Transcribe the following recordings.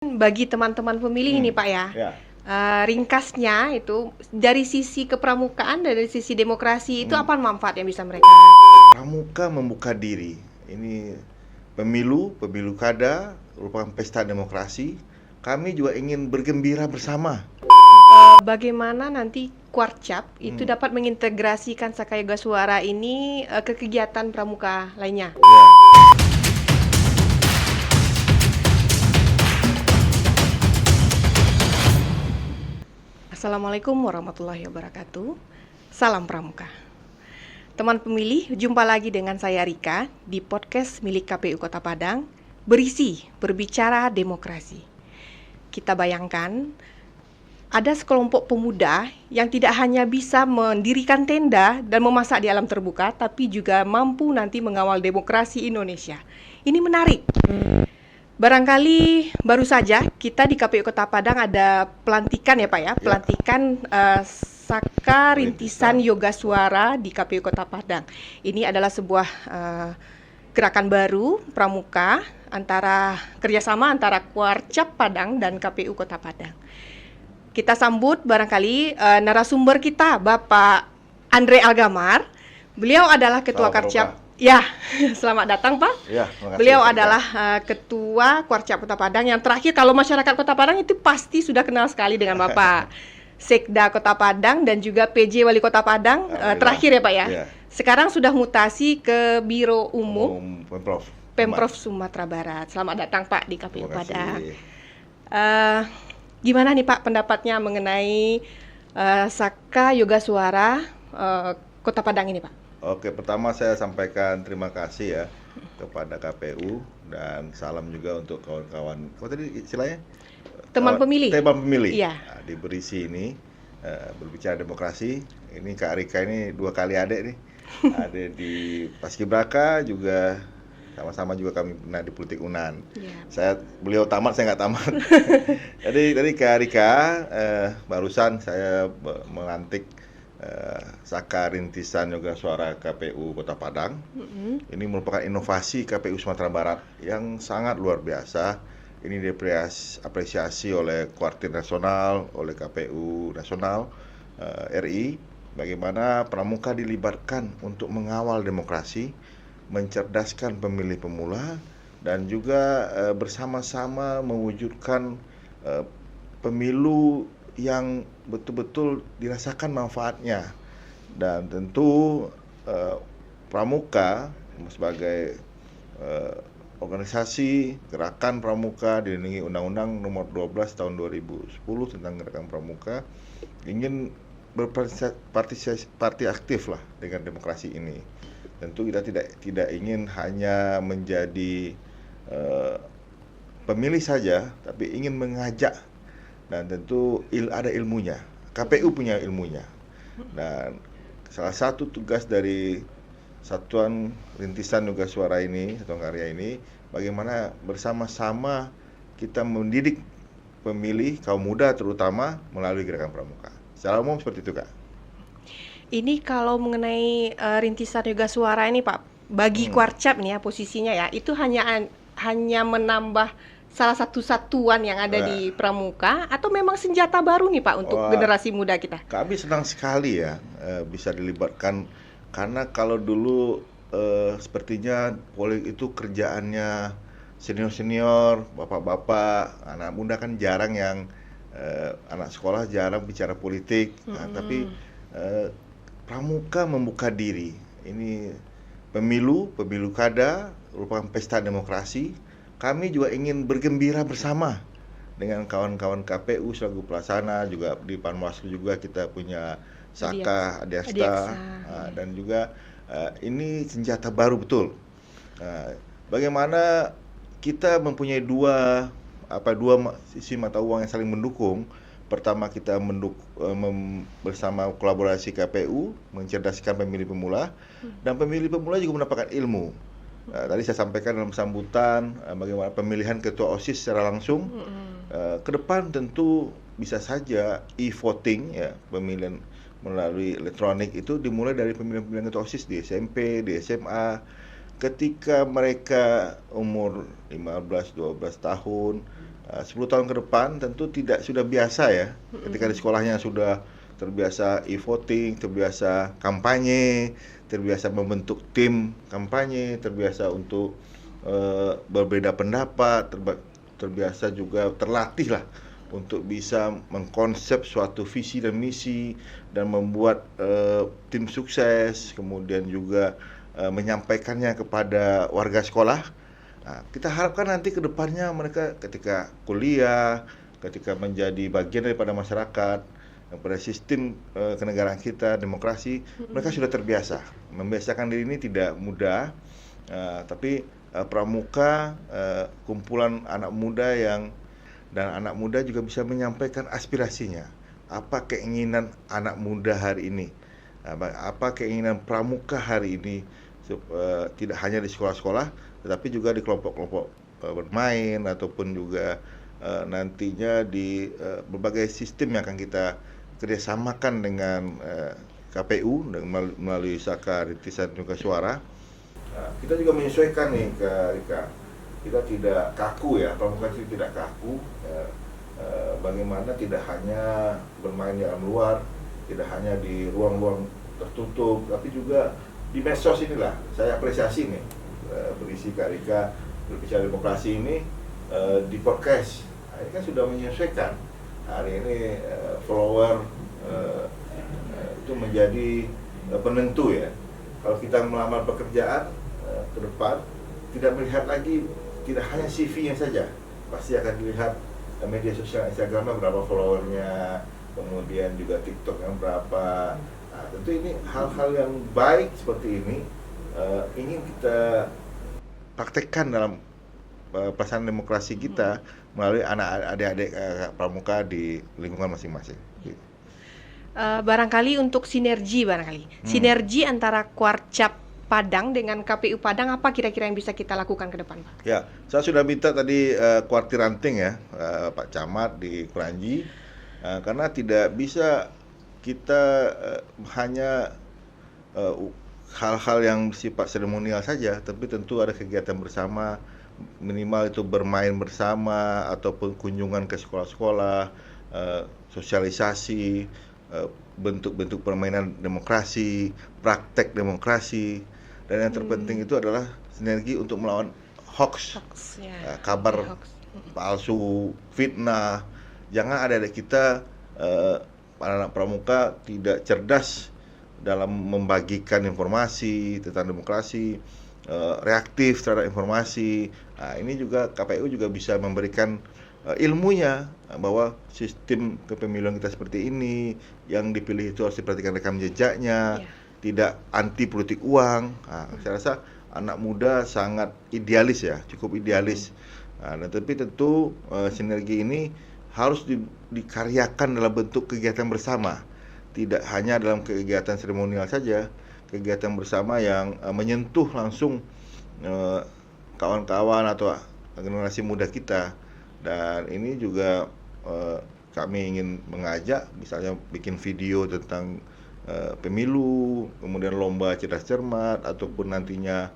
Bagi teman-teman pemilih ini Pak ya, Ya. ringkasnya itu dari sisi kepramukaan dan dari sisi demokrasi itu Hmm. apa manfaat yang bisa mereka? Pramuka membuka diri. Ini pemilu kada merupakan pesta demokrasi. Kami juga ingin bergembira bersama. Bagaimana nanti Kuarcap itu dapat mengintegrasikan Saka Yoga Suara ini ke kegiatan pramuka lainnya? Ya. Assalamualaikum warahmatullahi wabarakatuh. Salam Pramuka. Teman pemilih, jumpa lagi dengan saya Rika di podcast milik KPU Kota Padang berisi berbicara demokrasi. Kita bayangkan ada sekelompok pemuda yang tidak hanya bisa mendirikan tenda dan memasak di alam terbuka, tapi juga mampu nanti mengawal demokrasi Indonesia. Ini menarik. Barangkali baru saja kita di KPU Kota Padang ada pelantikan ya Pak ya, pelantikan Saka Rintisan Yoga Suara di KPU Kota Padang. Ini adalah sebuah gerakan baru pramuka kerjasama antara Kuarcap Padang dan KPU Kota Padang. Kita sambut barangkali narasumber kita, Bapak Andre Algamar. Beliau adalah Ketua Kuarcap. Ya, selamat datang Pak. Ya, terima kasih. Beliau adalah Ketua Kuarcap Kota Padang. Yang terakhir, kalau masyarakat Kota Padang itu pasti sudah kenal sekali dengan Bapak Sekda Kota Padang dan juga PJ Wali Kota Padang. Terakhir ya Pak ya. Sekarang sudah mutasi ke Biro Umum Pemprov Sumatera Barat. Selamat datang Pak di KPU Padang. Gimana nih Pak pendapatnya mengenai Saka Yoga Suara Kota Padang ini Pak? Oke, pertama saya sampaikan terima kasih ya kepada KPU dan salam juga untuk kawan-kawan. Apa tadi istilahnya? Teman pemilih. Teman pemilih. Iya. Nah, di berisi ini berbicara demokrasi. Ini Kak Rika ini 2 kali adik nih. Ada di Paskibraka juga, sama-sama juga kami pernah di politik UNAN. Yeah. Beliau tamat, saya nggak tamat. Jadi tadi Kak Rika, barusan saya melantik Saka Rintisan Yoga Suara KPU Kota Padang. Ini merupakan inovasi KPU Sumatera Barat yang sangat luar biasa. Ini diapresiasi oleh Kuartir Nasional, oleh KPU Nasional RI. Bagaimana pramuka dilibatkan untuk mengawal demokrasi, mencerdaskan pemilih pemula, dan juga bersama-sama mewujudkan pemilu yang betul-betul dirasakan manfaatnya. Dan tentu pramuka sebagai organisasi gerakan pramuka dilindungi Undang-Undang Nomor 12 Tahun 2010 tentang gerakan pramuka ingin berpartisipasi aktif lah dengan demokrasi ini. Tentu kita tidak ingin hanya menjadi pemilih saja, tapi ingin mengajak. Dan tentu ada ilmunya. KPU punya ilmunya. Dan salah satu tugas dari Satuan Rintisan Yoga Suara ini, Satuan Karya ini, bagaimana bersama-sama kita mendidik pemilih kaum muda terutama melalui gerakan pramuka. Secara umum seperti itu Kak. Ini kalau mengenai Rintisan Yoga Suara ini Pak, bagi Kuarcap nih ya posisinya ya, itu hanya menambah salah satu satuan yang ada di pramuka atau memang senjata baru nih Pak untuk generasi muda kita? Kami senang sekali ya bisa dilibatkan, karena kalau dulu sepertinya politik itu kerjaannya senior-senior, bapak-bapak, anak muda kan jarang yang anak sekolah jarang bicara politik. Tapi pramuka membuka diri. Ini pemilu kada merupakan pesta demokrasi. Kami juga ingin bergembira bersama dengan kawan-kawan KPU selaku pelaksana, juga di Panwaslu juga kita punya Saka Adiaksa. Dan juga ini senjata baru betul. Bagaimana kita mempunyai dua sisi mata uang yang saling mendukung. Pertama, kita bersama kolaborasi KPU mencerdaskan pemilih pemula, dan pemilih pemula juga mendapatkan ilmu. Tadi saya sampaikan dalam sambutan bagaimana pemilihan ketua OSIS secara langsung. Ke depan tentu bisa saja e-voting ya, pemilihan melalui elektronik itu dimulai dari pemilihan ketua OSIS di SMP, di SMA. Ketika mereka umur 15-12 tahun 10 tahun ke depan tentu tidak sudah biasa ya, ketika di sekolahnya sudah terbiasa e-voting, terbiasa kampanye, terbiasa membentuk tim kampanye, terbiasa untuk berbeda pendapat, terbiasa juga terlatih lah untuk bisa mengkonsep suatu visi dan misi dan membuat tim sukses, kemudian juga menyampaikannya kepada warga sekolah. Nah, kita harapkan nanti ke depannya mereka ketika kuliah, ketika menjadi bagian daripada masyarakat, pada sistem kenegaraan kita, demokrasi, mereka sudah terbiasa. Membiasakan diri ini tidak mudah, tapi pramuka, kumpulan anak muda dan anak muda juga bisa menyampaikan aspirasinya. Apa keinginan anak muda hari ini? Apa keinginan pramuka hari ini? Tidak hanya di sekolah-sekolah, tetapi juga di kelompok-kelompok bermain ataupun juga nantinya di berbagai sistem yang akan kita kerjasamakan dengan KPU melalui Saka Rintisan Juga Suara. Kita juga menyesuaikan nih Rika. Kita tidak kaku ya, pramuka itu tidak kaku. Bagaimana tidak hanya bermain di alam luar, tidak hanya di ruang-ruang tertutup, tapi juga di medsos inilah. Saya apresiasi nih berisi Kak Rika berbicara demokrasi ini di podcast. Nah, ini kan sudah menyesuaikan. Hari ini follower itu menjadi penentu ya. Kalau kita melamar pekerjaan ke depan, tidak melihat lagi, tidak hanya CV-nya saja, pasti akan dilihat media sosial Instagramnya berapa followernya, kemudian juga TikToknya berapa. Nah, tentu ini hal-hal yang baik seperti ini ingin kita praktekkan dalam pelaksanaan demokrasi kita melalui adik-adik pramuka di lingkungan masing-masing. Barangkali untuk sinergi sinergi antara Kuarcap Padang dengan KPU Padang, apa kira-kira yang bisa kita lakukan ke depan, Pak? Ya, saya sudah minta tadi Kuartir Ranting ya, Pak Camat di Kranji, karena tidak bisa kita hanya hal-hal yang bersifat seremonial saja, tapi tentu ada kegiatan bersama, minimal itu bermain bersama ataupun kunjungan ke sekolah-sekolah, sosialisasi, bentuk-bentuk permainan demokrasi, praktek demokrasi, dan yang terpenting itu adalah sinergi untuk melawan hoax, kabar palsu, fitnah. Jangan adik-adik kita, para anak pramuka tidak cerdas dalam membagikan informasi tentang demokrasi, reaktif terhadap informasi. Nah, ini juga KPU juga bisa memberikan ilmunya bahwa sistem kepemiluan kita seperti ini, yang dipilih itu harus diperhatikan rekam jejaknya, tidak anti politik uang. Nah, saya rasa anak muda sangat idealis ya, cukup idealis. Nah, tapi tentu sinergi ini harus dikaryakan dalam bentuk kegiatan bersama, tidak hanya dalam kegiatan seremonial saja, kegiatan bersama yang menyentuh langsung kawan-kawan atau generasi muda kita. Dan ini juga kami ingin mengajak, misalnya bikin video tentang pemilu, kemudian lomba cerdas cermat, ataupun nantinya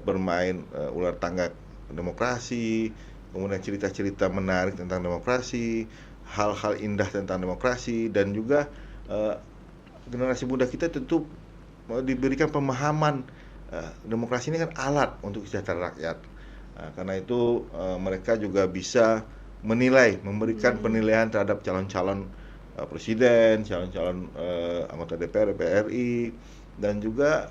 bermain ular tangga demokrasi, kemudian cerita-cerita menarik tentang demokrasi, hal-hal indah tentang demokrasi, dan juga generasi muda kita tentu diberikan pemahaman demokrasi ini kan alat untuk kesejahteraan rakyat. Nah, karena itu mereka juga bisa menilai, memberikan penilaian terhadap calon-calon presiden, calon-calon anggota DPR, DPR RI, dan juga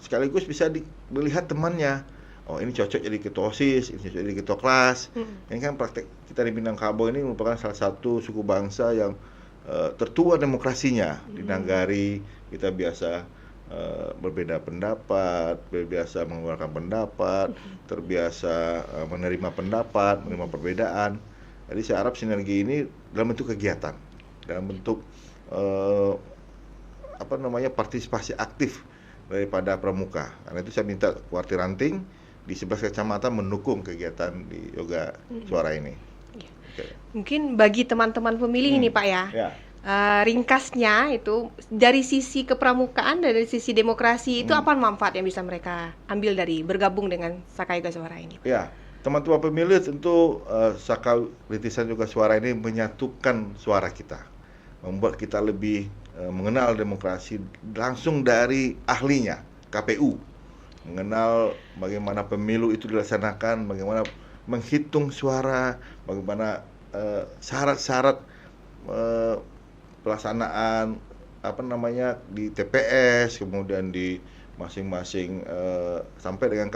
sekaligus bisa melihat temannya. Oh, ini cocok jadi ketua OSIS, ini cocok jadi ketua kelas. Ini kan praktek kita di Minangkabau ini merupakan salah satu suku bangsa yang tertua demokrasinya di Nagari. Kita biasa berbeda pendapat, terbiasa mengeluarkan pendapat, terbiasa menerima pendapat, menerima perbedaan. Jadi saya harap sinergi ini dalam bentuk kegiatan, dalam bentuk partisipasi aktif daripada pramuka. Karena itu saya minta Kuartir Ranting di 11 kecamatan mendukung kegiatan di Yoga Suara ini. Okay. Mungkin bagi teman-teman pemilih ini Pak ya. Ringkasnya itu dari sisi kepramukaan dan dari sisi demokrasi itu apa manfaat yang bisa mereka ambil dari bergabung dengan Saka Yoga Suara ini? Ya, teman-teman pemilih tentu Saka Rintisan Yoga Suara ini menyatukan suara kita, membuat kita lebih mengenal demokrasi langsung dari ahlinya, KPU, mengenal bagaimana pemilu itu dilaksanakan, bagaimana menghitung suara, bagaimana syarat-syarat pelaksanaan di TPS, kemudian di masing-masing sampai dengan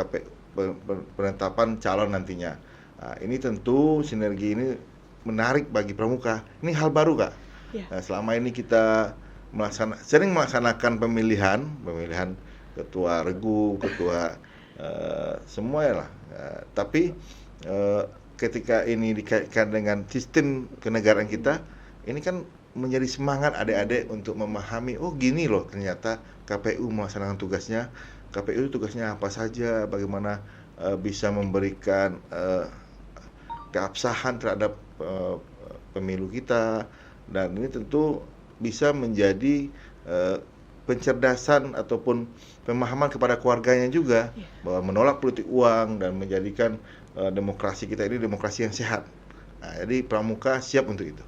penetapan calon nantinya. Nah, ini tentu sinergi ini menarik bagi pramuka. Ini hal baru, Kak. Ya. Nah, selama ini kita sering melaksanakan pemilihan ketua regu, ketua semua ya lah. Tapi ketika ini dikaitkan dengan sistem kenegaraan kita, ini kan menjadi semangat adik-adik untuk memahami, oh gini loh ternyata KPU melaksanakan tugasnya. KPU tugasnya apa saja, bagaimana bisa memberikan keabsahan terhadap pemilu kita, dan ini tentu bisa menjadi pencerdasan ataupun pemahaman kepada keluarganya juga, bahwa menolak politik uang dan menjadikan demokrasi kita ini demokrasi yang sehat. Nah, jadi pramuka siap untuk itu.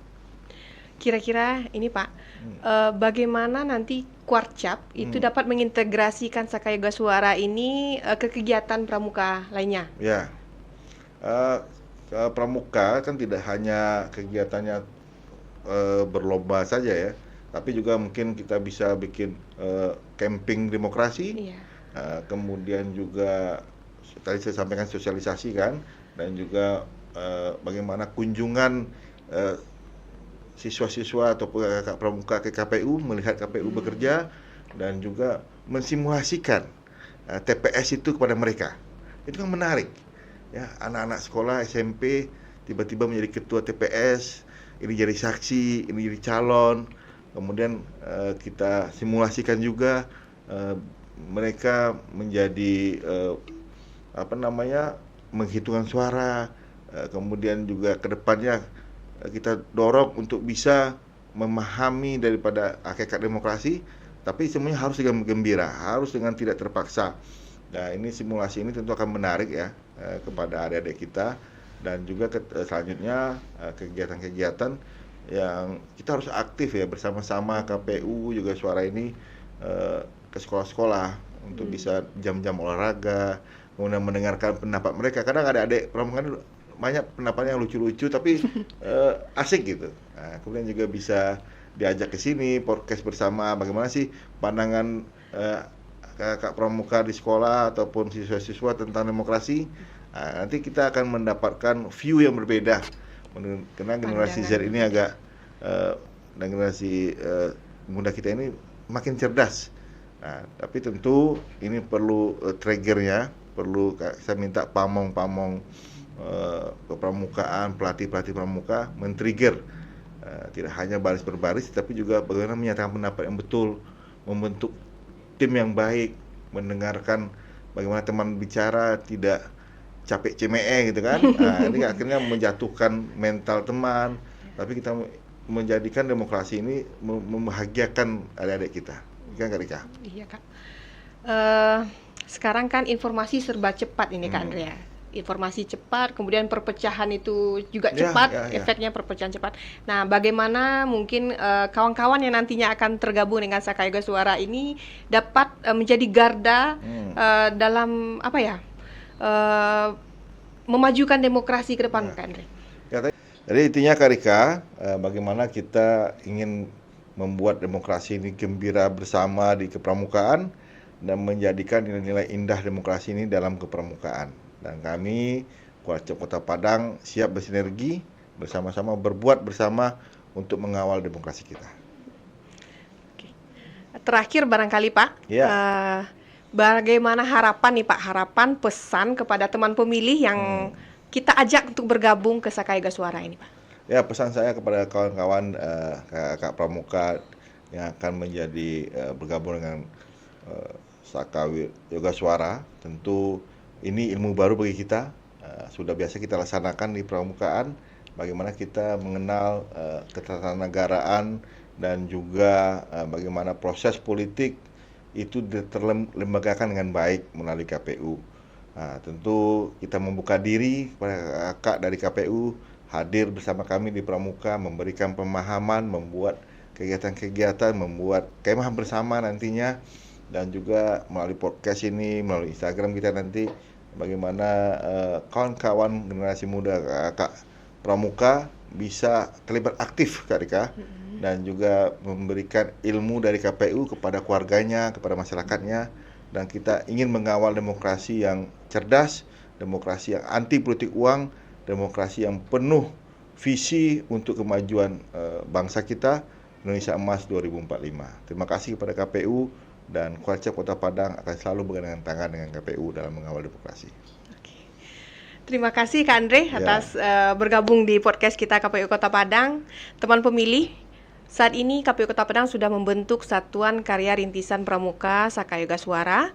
Kira-kira ini Pak, bagaimana nanti Kuarcap itu dapat mengintegrasikan Saka Yoga Suara ini ke kegiatan pramuka lainnya? Ya, pramuka kan tidak hanya kegiatannya berlomba saja ya, tapi juga mungkin kita bisa bikin camping demokrasi, kemudian juga tadi saya sampaikan sosialisasi kan, dan juga bagaimana kunjungan siswa-siswa atau kakak pramuka ke KPU, melihat KPU bekerja, dan juga mensimulasikan TPS itu kepada mereka. Itu kan menarik. Ya, anak-anak sekolah SMP tiba-tiba menjadi ketua TPS, ini jadi saksi, ini jadi calon. Kemudian kita simulasikan juga mereka menjadi menghitungan suara, kemudian juga ke depannya kita dorong untuk bisa memahami daripada hakikat demokrasi, tapi semuanya harus dengan gembira, harus dengan tidak terpaksa. Nah, ini simulasi ini tentu akan menarik ya kepada adik-adik kita, dan juga selanjutnya kegiatan-kegiatan yang kita harus aktif ya bersama-sama KPU juga Suara ini ke sekolah-sekolah untuk bisa jam-jam olahraga, kemudian mendengarkan pendapat mereka. Kadang ada adik pramuka banyak pendapatnya yang lucu-lucu tapi asik gitu. Nah, kemudian juga bisa diajak ke sini podcast bersama, bagaimana sih pandangan kakak pramuka di sekolah ataupun siswa-siswa tentang demokrasi. Nah, nanti kita akan mendapatkan view yang berbeda, karena generasi Z ini agak dan generasi muda kita ini makin cerdas. Nah, tapi tentu ini perlu triggernya, perlu saya minta pamong-pamong kepramukaan, pelatih-pelatih pramuka men-trigger tidak hanya baris per baris, tapi juga bagaimana menyatakan pendapat yang betul, membentuk tim yang baik, mendengarkan bagaimana teman bicara tidak capek cemee gitu kan. Nah, ini akhirnya menjatuhkan mental teman, tapi kita menjadikan demokrasi ini membahagiakan adik-adik kita. Kan Kak Rika? Iya Kak. Sekarang kan informasi serba cepat ini Kak Andrea. Informasi cepat, kemudian perpecahan itu juga cepat, efeknya perpecahan cepat. Nah, bagaimana mungkin kawan-kawan yang nantinya akan tergabung dengan Saka Yoga Suara ini dapat menjadi garda dalam memajukan demokrasi ke depan, Kak Andre? Jadi intinya Kak Rika, bagaimana kita ingin membuat demokrasi ini gembira bersama di kepramukaan dan menjadikan nilai-nilai indah demokrasi ini dalam kepramukaan. Dan kami Kuarcap Kota Padang siap bersinergi bersama-sama, berbuat bersama untuk mengawal demokrasi kita. Oke. Terakhir barangkali Pak, bagaimana harapan nih Pak, harapan pesan kepada teman pemilih yang kita ajak untuk bergabung ke Saka Yoga Suara ini Pak? Ya, pesan saya kepada kawan-kawan kakak pramuka yang akan menjadi bergabung dengan Saka Yoga Suara, tentu ini ilmu baru bagi kita, sudah biasa kita laksanakan di pramukaan, bagaimana kita mengenal ketatanegaraan dan juga bagaimana proses politik itu terlembagakan dengan baik melalui KPU. Tentu kita membuka diri kepada kakak dari KPU hadir bersama kami di Pramuka, memberikan pemahaman, membuat kegiatan-kegiatan, membuat kemah bersama nantinya, dan juga melalui podcast ini, melalui Instagram kita nanti, bagaimana kawan-kawan generasi muda kakak Pramuka bisa terlibat aktif Kak Rika, dan juga memberikan ilmu dari KPU kepada keluarganya, kepada masyarakatnya, dan kita ingin mengawal demokrasi yang cerdas, demokrasi yang anti politik uang, demokrasi yang penuh visi untuk kemajuan bangsa kita, Indonesia Emas 2045. Terima kasih kepada KPU, dan Kuarcap Kota Padang akan selalu bergandengan tangan dengan KPU dalam mengawal demokrasi. Terima kasih Kak Andre atas bergabung di podcast kita KPU Kota Padang. Teman pemilih, saat ini KPU Kota Padang sudah membentuk Satuan Karya Rintisan Pramuka Sakayoga Suara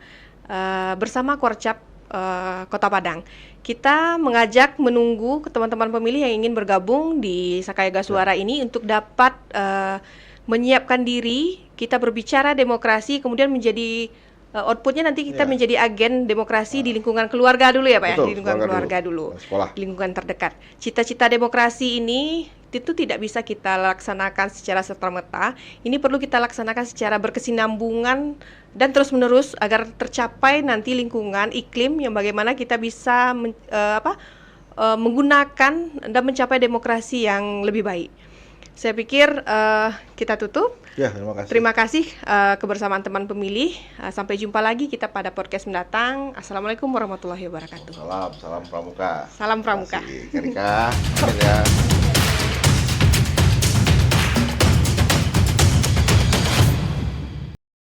bersama Kuarcap Kota Padang. Kita mengajak menunggu ke teman-teman pemilih yang ingin bergabung di Sakayoga Suara ini untuk dapat menyiapkan diri, kita berbicara demokrasi, kemudian menjadi outputnya nanti kita menjadi agen demokrasi di lingkungan keluarga dulu ya Pak. Betul, ya, di lingkungan keluarga dulu, di lingkungan terdekat. Cita-cita demokrasi ini itu tidak bisa kita laksanakan secara serta-merta. Ini perlu kita laksanakan secara berkesinambungan dan terus-menerus agar tercapai nanti lingkungan iklim yang bagaimana kita bisa menggunakan dan mencapai demokrasi yang lebih baik. Saya pikir kita tutup. Ya, terima kasih. Terima kasih kebersamaan teman pemilih. Sampai jumpa lagi kita pada podcast mendatang. Assalamualaikum warahmatullahi wabarakatuh. Salam Pramuka. Salam Pramuka. Terima kasih, Kak Rika. Ya.